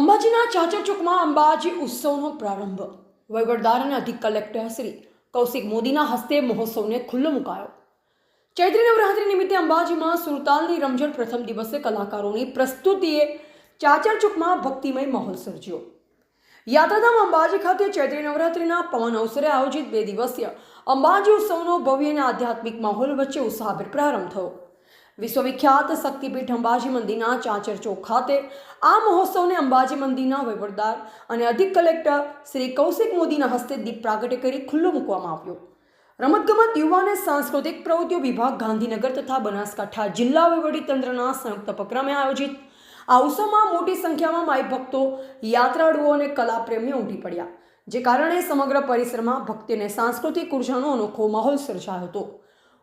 અંબાજીના ચાચર ચોકમાં અંબાજી ઉત્સવનો પ્રારંભ વહીવટદાર અને અધિક કલેક્ટર શ્રી કૌશિક મોદીના હસ્તે મહોત્સવને ખુલ્લો મુકાયો। ચૈત્રી નવરાત્રિ નિમિત્તે અંબાજીમાં સુરતાલની રમઝટ પ્રથમ દિવસે કલાકારોની પ્રસ્તુતિએ ચાચર ચોકમાં ભક્તિમય માહોલ સર્જ્યો। યાત્રાધામ અંબાજી ખાતે ચૈત્રી નવરાત્રિના પવન અવસરે આયોજિત 2 દિવસીય અંબાજી ઉત્સવનો ભવ્ય અને આધ્યાત્મિક માહોલ વચ્ચે ઉત્સાહભેર પ્રારંભ થયો। વિશ્વવિખ્યાત શક્તિપીઠ અંબાજી મંદિરના ચાચર ચોક ખાતે આ મહોત્સવને અંબાજી મંદિરના વહીવટદાર અને અધિક કલેક્ટર શ્રી કૌશિક મોદીના હસ્તે દીપ પ્રાગટ્ય કરી ખુલ્લો મૂકવામાં આવ્યો। રમતગમત યુવા અને સાંસ્કૃતિક પ્રવૃત્તિઓ વિભાગ ગાંધીનગર તથા બનાસકાંઠા જિલ્લા વહીવટીતંત્રના સંયુક્ત ઉપક્રમે આયોજિત આ ઉત્સવમાં મોટી સંખ્યામાં માઈ ભક્તો, યાત્રાળુઓ અને કલાપ્રેમીઓ ઉમટી પડ્યા, જે કારણે સમગ્ર પરિસરમાં ભક્તિ અને સાંસ્કૃતિક ઉર્જાનો અનોખો માહોલ સર્જાયો હતો।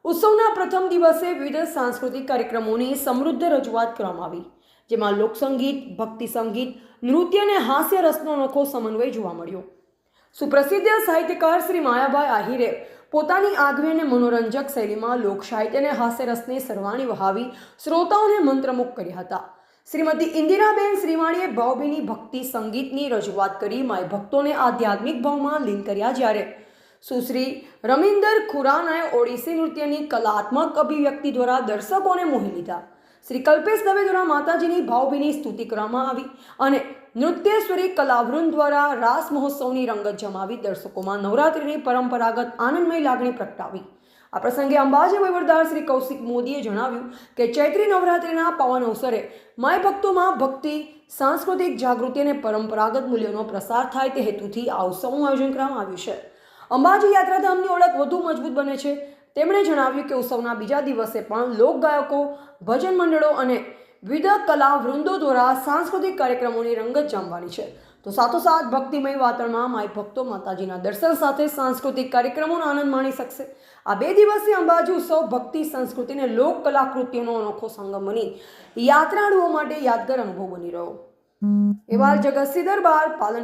ઉત્સવના પ્રથમ દિવસે વિવિધ સાંસ્કૃતિક કાર્યક્રમોની સમૃદ્ધ રજૂઆત કરવામાં આવી, જેમાં લોકસંગીત, ભક્તિ સંગીત, નૃત્ય અને હાસ્ય રસનો અનોખો સમન્વય જોવા મળ્યો। સુપ્રસિદ્ધ સાહિત્યકાર શ્રી માયાભાઈ આહિરે પોતાની આગવી અને મનોરંજક શૈલીમાં લોક સાહિત્ય અને હાસ્ય રસની સરવાણી વહાવી શ્રોતાઓને મંત્રમુગ્ધ કર્યા હતા। શ્રીમતી ઇન્દિરાબેન શ્રીવાણીએ ભાવભીની ભક્તિ સંગીતની રજૂઆત કરી માય ભક્તોને આધ્યાત્મિક ભાવમાં લીન કર્યા, જ્યારે સુશ્રી રમિન્દર ખુરાનાએ ઓડિસી નૃત્યની કલાત્મક અભિવ્યક્તિ દ્વારા દર્શકોને મોહી લીધા। શ્રી કલ્પેશ દવે દ્વારા માતાજીની ભાવભીની સ્તુતિ કરવામાં આવી અને નૃત્યેશ્વરી કલાવૃંદ દ્વારા રાસ મહોત્સવની રંગત જમાવી દર્શકોમાં નવરાત્રિની પરંપરાગત આનંદમય લાગણી પ્રગટાવી। આ પ્રસંગે અંબાજી વહીવટદાર શ્રી કૌશિક મોદીએ જણાવ્યું કે ચૈત્રી નવરાત્રિના પાવન અવસરે માય ભક્તોમાં ભક્તિ, સાંસ્કૃતિક જાગૃતિ અને પરંપરાગત મૂલ્યોનો પ્રસાર થાય તે હેતુથી આ ઉત્સવનું આયોજન કરવામાં આવ્યું છે। અંબાજી યાત્રાધામની ઓળખ વધુ મજબૂત બને છે। તેમણે જણાવ્યું કે ઉત્સવના બીજા દિવસે પણ લોકગાયકો, ભજન મંડળો અને વિવિધ કલાવૃંદો દ્વારા સાંસ્કૃતિક કાર્યક્રમોની રંગત જામવાની છે, તો સાથોસાથ ભક્તિમય વાતાવરણમાં માય ભક્તો માતાજીના દર્શન સાથે સાંસ્કૃતિક કાર્યક્રમોનો આનંદ માણી શકશે। આ 2 દિવસીય અંબાજી ઉત્સવ ભક્તિ, સંસ્કૃતિ અને લોક કલાકૃતિઓનો અનોખો સંગમ બની યાત્રાળુઓ માટે યાદગાર અનુભવ બની રહ્યો। એવા જગતસિંહ દરબાર, પાલન